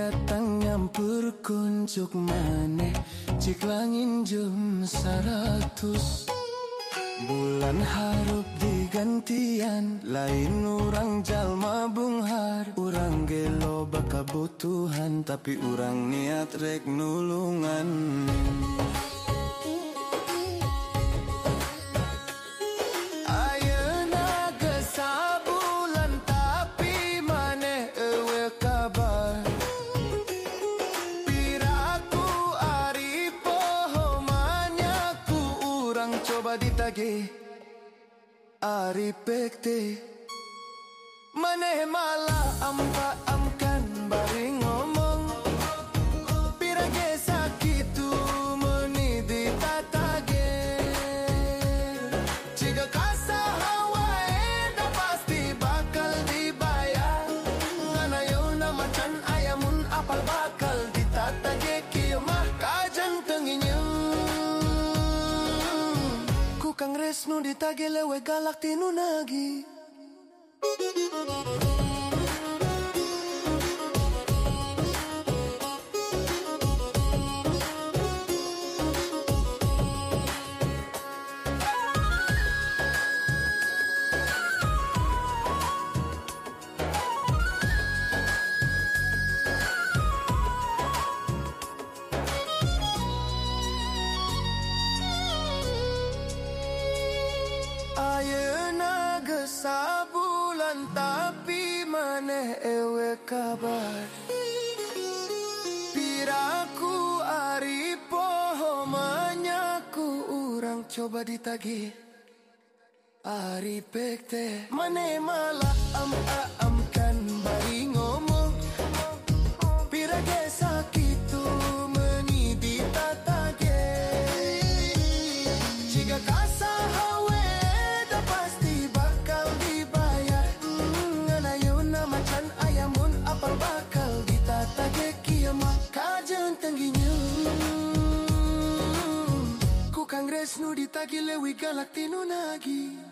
datang nyampur kunjuk maneh, cik langin jam 100. Bulan harup digantian, lain urang jalma bunghar. Urang gelo bakabutuhan, tapi urang niat rek nulungan. Ayeuna geus sabulan tapi maneh eueuh kabar. Piraku ari poho manyaku urang coba ditagih ari pekte. Maneh malah amka-amkan bari ngomong, pirage sakitu meuni ditatage. Jika kasaha wae da pasti bakal dibayar. Nganayeuna macan ayamun apal bakal ditatage kieu mah kajeng tenginyeun. Ku Kang Resnu ditage lewe galak tinu nagi. Ayeuna geus sabulan tapi maneh eueuh kabar. Piraku ari poho manyaku urang coba ditagih ari pekte. Maneh malah am-amkan bari ngomong, pirage sakitu meuni ditatage. Jika kasaha pasti bakal dibayar. Nganayeuna macan ayamun apal bakal ditatage kieu mah kajeng tengginyeun. Ku Kang Resnu ditagi lewi galak tinu nagi.